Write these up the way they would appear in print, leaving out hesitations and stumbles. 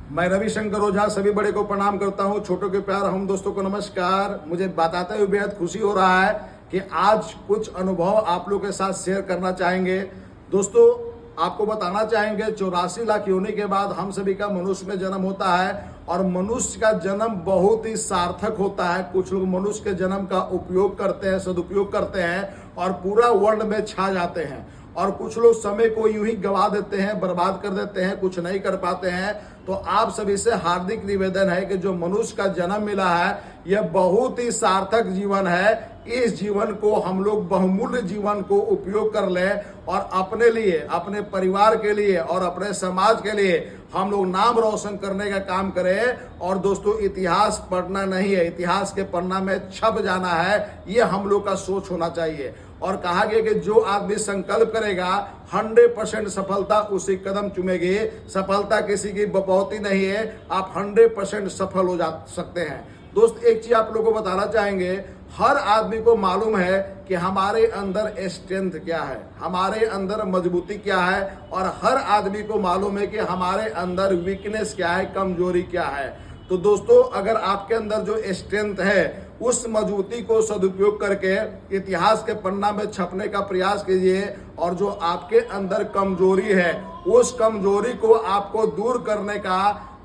मैं रविशंकर ओझा सभी बड़े को प्रणाम करता हूं, छोटों के प्यार, हम दोस्तों को नमस्कार। मुझे बताते हुए बेहद खुशी हो रहा है कि आज कुछ अनुभव आप लोगों के साथ शेयर करना चाहेंगे। दोस्तों, आपको बताना चाहेंगे 84 लाख योनि के बाद हम सभी का मनुष्य में जन्म होता है और मनुष्य का जन्म बहुत ही सार्थक होता है। कुछ लोग मनुष्य के जन्म का उपयोग करते हैं, सदुपयोग करते हैं और पूरा वर्ल्ड में छा जाते हैं, और कुछ लोग समय को यूं ही गवा देते हैं, बर्बाद कर देते हैं, कुछ नहीं कर पाते हैं। तो आप सभी से हार्दिक निवेदन है कि जो मनुष्य का जन्म मिला है यह बहुत ही सार्थक जीवन है। इस जीवन को हम लोग बहुमूल्य जीवन को उपयोग कर लें और अपने लिए, अपने परिवार के लिए और अपने समाज के लिए हम लोग नाम रोशन करने का काम करें। और दोस्तों, इतिहास पढ़ना नहीं है, इतिहास के पन्ना में छप जाना है, ये हम लोग का सोच होना चाहिए। और कहा गया कि जो आदमी संकल्प करेगा 100% सफलता उसी कदम चुमेगी। सफलता किसी की बपौती नहीं है, आप 100% सफल हो जा सकते हैं। दोस्त, एक चीज आप लोगों को बताना चाहेंगे, हर आदमी को मालूम है कि हमारे अंदर स्ट्रेंथ क्या है, हमारे अंदर मजबूती क्या है, और हर आदमी को मालूम है कि हमारे अंदर वीकनेस क्या है, कमजोरी क्या है। तो दोस्तों, अगर आपके अंदर जो स्ट्रेंथ है उस मजबूती को सदुपयोग करके इतिहास के पन्ना में छपने का प्रयास कीजिए, और जो आपके अंदर कमजोरी है उस कमजोरी को आपको दूर करने का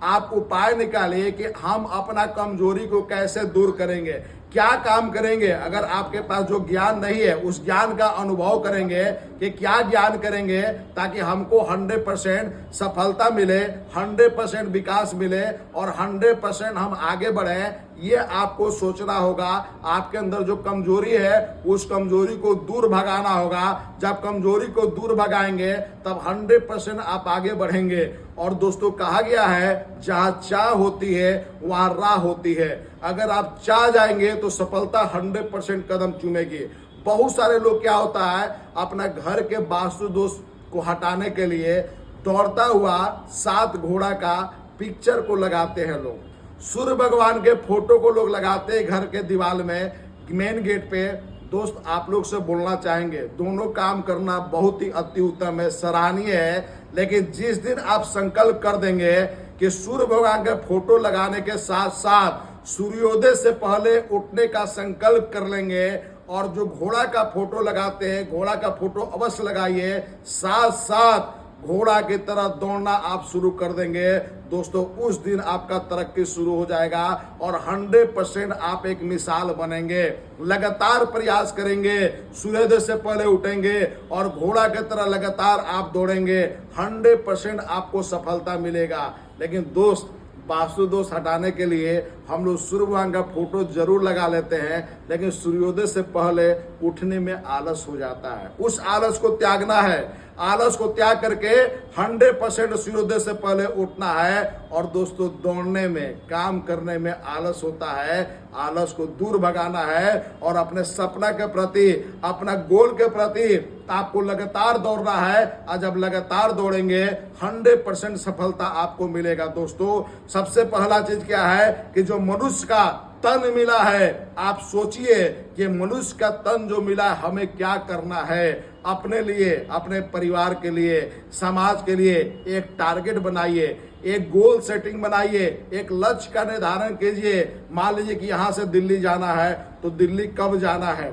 आप उपाय निकालिए कि हम अपना कमजोरी को कैसे दूर करेंगे, क्या काम करेंगे। अगर आपके पास जो ज्ञान नहीं है उस ज्ञान का अनुभव करेंगे कि क्या ज्ञान करेंगे ताकि हमको 100% सफलता मिले, 100% विकास मिले और 100% हम आगे बढ़े। ये आपको सोचना होगा। आपके अंदर जो कमजोरी है उस कमजोरी को दूर भगाना होगा। जब कमजोरी को दूर भगाएंगे तब 100% आप आगे बढ़ेंगे। और दोस्तों, कहा गया है जहां चाह होती है वहां राह होती है। अगर आप चाह जाएंगे तो सफलता 100% कदम चूमेगी। बहुत सारे लोग क्या होता है, अपना घर के वास्तु दोष को हटाने के लिए दौड़ता हुआ 7 घोड़ा का पिक्चर को लगाते हैं लोग। सूर्य भगवान के फोटो को लोग लगाते हैं घर के दीवार में, मेन गेट पे। दोस्त, आप लोग से बोलना चाहेंगे, दोनों काम करना बहुत ही अति उत्तम है, सराहनीय है। लेकिन जिस दिन आप संकल्प कर देंगे कि सूर्य भगवान के फोटो लगाने के साथ साथ सूर्योदय से पहले उठने का संकल्प कर लेंगे, और जो घोड़ा का फोटो लगाते हैं घोड़ा का फोटो अवश्य लगाइए, साथ साथ घोड़ा की तरह दौड़ना आप शुरू कर देंगे, दोस्तों उस दिन आपका तरक्की शुरू हो जाएगा और 100% आप एक मिसाल बनेंगे। लगातार प्रयास करेंगे, सूर्योदय से पहले उठेंगे और घोड़ा की तरह लगातार आप दौड़ेंगे, 100% आपको सफलता मिलेगा। लेकिन दोस्त, वास्तु दोष हटाने के लिए हम लोग सूर्य भगवान का फोटो जरूर लगा लेते हैं, लेकिन सूर्योदय से पहले उठने में आलस हो जाता है। उस आलस को त्यागना है। आलस को त्याग करके 100% सूर्योदय से पहले उठना है। और दोस्तों, दौड़ने में, काम करने में आलस होता है, आलस को दूर भगाना है और अपने सपना के प्रति, अपना गोल के प्रति आपको लगातार दौड़ना है। और जब लगातार दौड़ेंगे 100% सफलता आपको मिलेगा। दोस्तों, सबसे पहला चीज क्या है कि जो मनुष्य का तन मिला है, आप सोचिए कि मनुष्य का तन जो मिला है हमें क्या करना है। अपने लिए, अपने परिवार के लिए, समाज के लिए एक टारगेट बनाइए, एक गोल सेटिंग बनाइए, एक लक्ष्य का निर्धारण कीजिए। मान लीजिए कि यहाँ से दिल्ली जाना है, तो दिल्ली कब जाना है,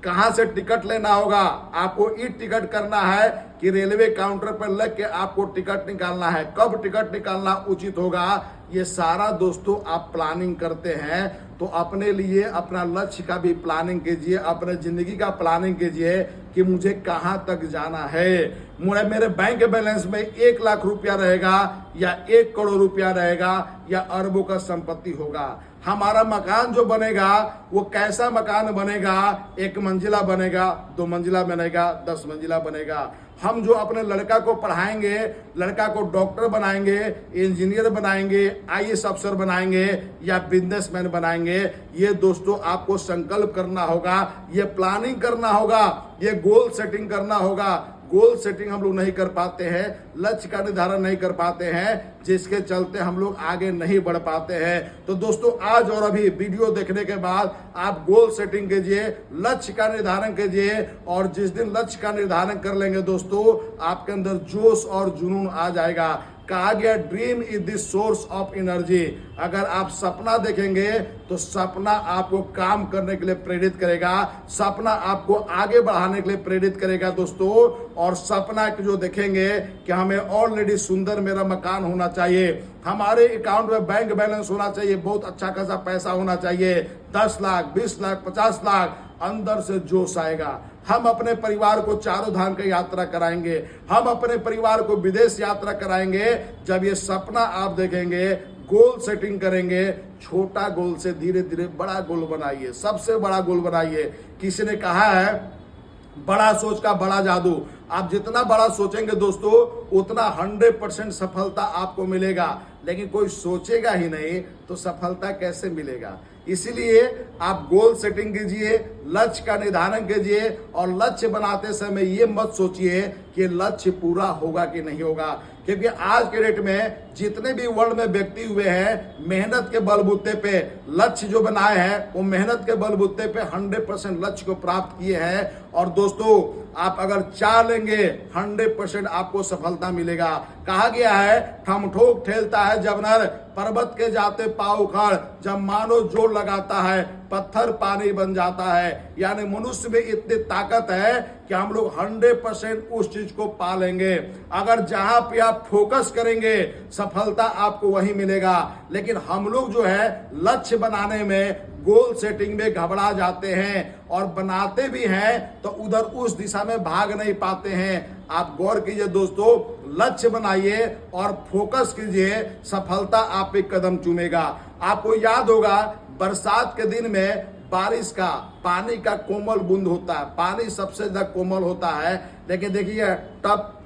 कहाँ से टिकट लेना होगा, आपको ई टिकट करना है कि रेलवे काउंटर पर लग के आपको टिकट निकालना है, कब टिकट निकालना उचित होगा। ये सारा दोस्तों आप प्लानिंग करते हैं तो अपने लिए, अपना लक्ष्य का भी प्लानिंग कीजिए, अपने जिंदगी का प्लानिंग कीजिए कि मुझे कहाँ तक जाना है। मेरे बैंक बैलेंस में 1 लाख रुपया रहेगा या 1 करोड़ रुपया रहेगा या अरबों का संपत्ति होगा। हमारा मकान जो बनेगा वो कैसा मकान बनेगा, 1 मंजिला बनेगा, 2 मंजिला बनेगा, 10 मंजिला बनेगा। हम जो अपने लड़का को पढ़ाएंगे, लड़का को डॉक्टर बनाएंगे, इंजीनियर बनाएंगे, आईएएस अफसर बनाएंगे या बिजनेसमैन बनाएंगे, ये दोस्तों आपको संकल्प करना होगा, ये प्लानिंग करना होगा, ये गोल सेटिंग करना होगा। गोल सेटिंग हम लोग नहीं कर पाते हैं, लक्ष्य का निर्धारण नहीं कर पाते हैं, जिसके चलते हम लोग आगे नहीं बढ़ पाते हैं। तो दोस्तों, आज और अभी वीडियो देखने के बाद आप गोल सेटिंग कीजिए, लक्ष्य का निर्धारण कीजिए, और जिस दिन लक्ष्य का निर्धारण कर लेंगे दोस्तों, आपके अंदर जोश और जुनून आ जाएगा। कहा गया dream is the source of energy. अगर आप सपना देखेंगे तो सपना आपको काम करने के लिए प्रेरित करेगा, सपना आपको आगे बढ़ाने के लिए प्रेरित करेगा दोस्तों। और सपना जो देखेंगे कि हमें ऑलरेडी सुंदर मेरा मकान होना चाहिए, हमारे अकाउंट में बैंक बैलेंस होना चाहिए, बहुत अच्छा खासा पैसा होना चाहिए, 10 लाख 20 लाख 50 लाख, अंदर से जोश आएगा। हम अपने परिवार को चारों धाम की यात्रा कराएंगे, हम अपने परिवार को विदेश यात्रा कराएंगे। जब ये सपना आप देखेंगे, गोल सेटिंग करेंगे, छोटा गोल से धीरे धीरे बड़ा गोल बनाइए, सबसे बड़ा गोल बनाइए। किसी ने कहा है बड़ा सोच का बड़ा जादू। आप जितना बड़ा सोचेंगे दोस्तों उतना 100% सफलता आपको मिलेगा, लेकिन कोई सोचेगा ही नहीं तो सफलता कैसे मिलेगा। इसीलिए आप गोल सेटिंग कीजिए, लक्ष्य का निर्धारण कीजिए, और लक्ष्य बनाते समय ये मत सोचिए कि लक्ष्य पूरा होगा कि नहीं होगा, क्योंकि आज के डेट में जितने भी वर्ल्ड में व्यक्ति हुए हैं, मेहनत के बलबूते पे लक्ष्य जो बनाए हैं वो मेहनत के बलबूते पे 100% लक्ष्य को प्राप्त किए हैं। और दोस्तों आप अगर चाह लेंगे 100% आपको सफलता मिलेगा। कहा गया है ठमठोक ठेलता है जब नर, पर्वत के जाते पाँव उखाड़, जब मानो जोर लगाता है पत्थर पानी बन जाता है। यानी मनुष्य में इतनी ताकत है कि हम लोग 100% उस चीज को पा लेंगे। अगर जहां पे आप फोकस करेंगे सफलता आपको वहीं मिलेगा। लेकिन हम लोग जो है लक्ष्य बनाने में, गोल सेटिंग में घबरा जाते हैं, और बनाते भी हैं तो उधर उस दिशा में भाग नहीं पाते हैं। आप गौर कीजिए दोस्तों, लक्ष्य बनाइए और फोकस कीजिए, सफलता आप पे कदम चूमेगा। आपको याद होगा बरसात के दिन में बारिश का पानी का कोमल बूंद होता है, पानी सबसे ज्यादा कोमल होता है, लेकिन देखिए टप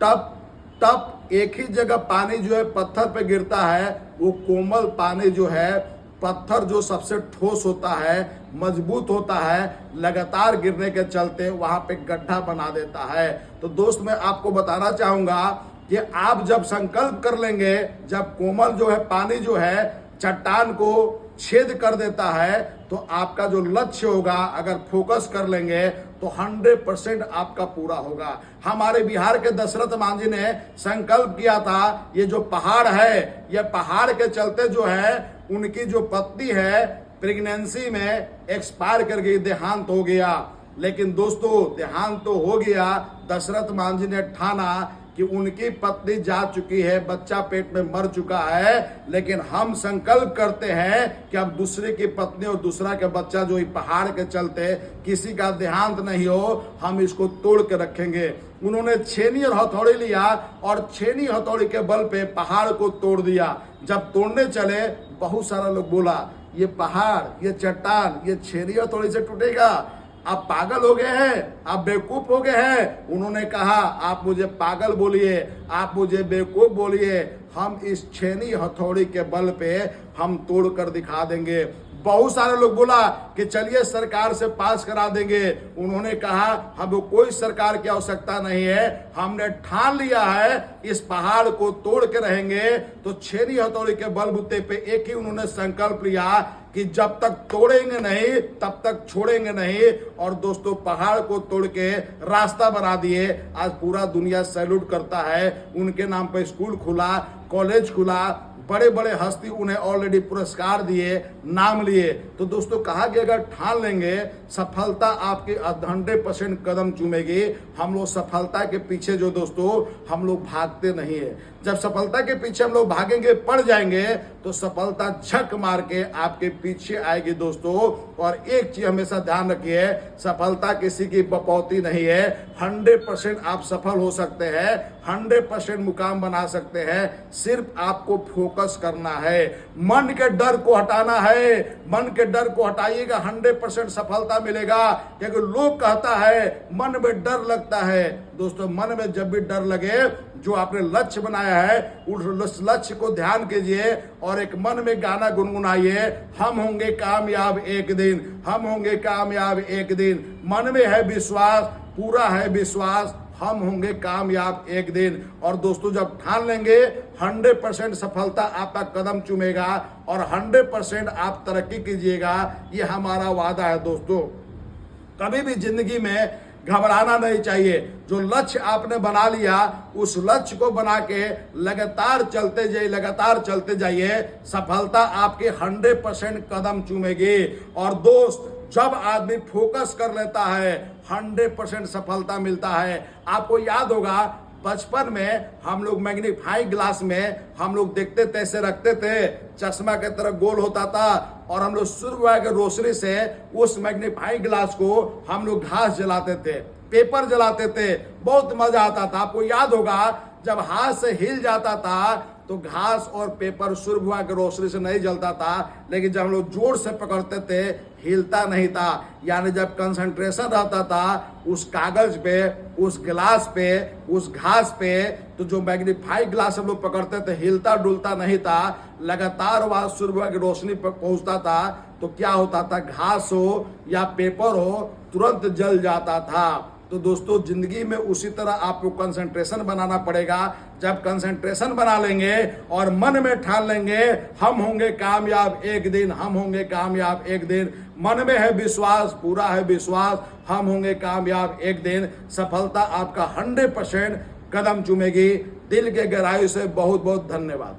टप टप एक ही जगह पानी जो है पत्थर पे गिरता है। वो कोमल पानी जो है, पत्थर जो सबसे ठोस होता है, मजबूत होता है, लगातार गिरने के चलते वहां पे गड्ढा बना देता है। तो दोस्त मैं आपको बताना चाहूंगा कि आप जब संकल्प कर लेंगे, जब कोमल जो है पानी जो है चट्टान को छेद कर देता है, तो आपका जो लक्ष्य होगा अगर फोकस कर लेंगे तो 100% आपका पूरा होगा। हमारे बिहार के दशरथ मांझी ने संकल्प किया था, ये जो पहाड़ है, ये पहाड़ के चलते जो है उनकी जो पत्नी है प्रेगनेंसी में एक्सपायर कर गई, देहांत हो गया। लेकिन दोस्तों देहांत तो हो गया, दशरथ मांझी ने ठाना कि उनकी पत्नी जा चुकी है, बच्चा पेट में मर चुका है, लेकिन हम संकल्प करते हैं कि अब दूसरे की पत्नी और दूसरा का बच्चा जो पहाड़ के चलते किसी का देहांत नहीं हो, हम इसको तोड़ के रखेंगे। उन्होंने छेनी और हथौड़ी लिया और छेनी हथौड़ी के बल पे पहाड़ को तोड़ दिया। जब तोड़ने चले बहुत सारा लोग बोला ये पहाड़, ये चट्टान, ये छेनी हथौड़ी से टूटेगा, आप पागल हो गए हैं, आप बेवकूफ हो गए हैं। उन्होंने कहा आप मुझे पागल बोलिए, आप मुझे बेवकूफ बोलिए, हम इस छेनी हथौड़ी के बल पे हम तोड़ कर दिखा देंगे। बहुत सारे लोग बोला कि चलिए सरकार से पास करा देंगे। उन्होंने कहा हमको कोई सरकार की आवश्यकता नहीं है, हमने ठान लिया है इस पहाड़ को तोड़ के रहेंगे। तो छेनी हथौड़ी के बलबूते पे एक ही उन्होंने संकल्प लिया कि जब तक तोड़ेंगे नहीं तब तक छोड़ेंगे नहीं। और दोस्तों पहाड़ को तोड़ के रास्ता बना दिए। आज पूरा दुनिया सैल्यूट करता है, उनके नाम पे स्कूल खुला, कॉलेज खुला, बड़े बड़े हस्ती उन्हें ऑलरेडी पुरस्कार दिए, नाम लिए। तो दोस्तों कहा कि अगर ठान लेंगे सफलता आपके 100% कदम चूमेगी। हम लोग सफलता के पीछे जो दोस्तों हम लोग भागते नहीं है। जब सफलता के पीछे हम लोग भागेंगे, पड़ जाएंगे, तो सफलता झक मार के आपके पीछे आएगी दोस्तों। और एक चीज हमेशा ध्यान रखिए, सफलता किसी की बपौती नहीं है। 100% आप सफल हो सकते हैं, 100% मुकाम बना सकते हैं। सिर्फ आपको फोकस करना है, मन के डर को हटाना है। मन के डर को हटाइएगा, 100% सफलता मिलेगा। क्योंकि लोग कहता है मन में डर लगता है। दोस्तों मन में जब भी डर लगे, जो आपने लक्ष्य बनाया है उस लक्ष्य को ध्यान कीजिए और एक मन में गाना गुनगुनाइए, हम होंगे कामयाब एक दिन, हम होंगे कामयाब एक दिन। मन में है विश्वास, पूरा है विश्वास, हम होंगे कामयाब एक दिन। और दोस्तों जब ठान लेंगे 100% सफलता आपका कदम चूमेगा और 100% आप तरक्की कीजिएगा। ये हमारा वादा है दोस्तों। कभी भी जिंदगी में घबराना नहीं चाहिए। जो लक्ष्य आपने बना लिया उस लक्ष्य को बना के लगातार चलते जाइए, सफलता आपके 100% कदम चूमेगी। और दोस्त, जब आदमी फोकस कर लेता है 100% सफलता मिलता है। आपको याद होगा बचपन में हम लोग मैग्नीफाइंग ग्लास में हम लोग देखते थे, ऐसे रखते थे, चश्मा के तरह गोल होता था, और हम लोग सूर्य की रोशनी से उस मैग्नीफाइंग ग्लास को हम लोग घास जलाते थे, पेपर जलाते थे, बहुत मजा आता था। आपको याद होगा जब हाथ से हिल जाता था तो घास और पेपर सूर्य की रोशनी से नहीं जलता था, लेकिन जब हम लोग जोर से पकड़ते थे हिलता नहीं था। यानी जब कंसंट्रेशन रहता था उस कागज पे, उस गिलास पे, उस घास पे, तो जो मैग्नीफाइंग ग्लास हम लोग पकड़ते थे हिलता डुलता नहीं था, लगातार वह सूर्य की रोशनी पर पहुंचता था। तो क्या होता था, घास हो या पेपर हो तुरंत जल जाता था। तो दोस्तों, जिंदगी में उसी तरह आपको कंसंट्रेशन बनाना पड़ेगा। जब कंसंट्रेशन बना लेंगे और मन में ठान लेंगे हम होंगे कामयाब एक दिन, हम होंगे कामयाब एक दिन, मन में है विश्वास, पूरा है विश्वास, हम होंगे कामयाब एक दिन, सफलता आपका 100% कदम चूमेगी। दिल के गहराई से बहुत बहुत धन्यवाद।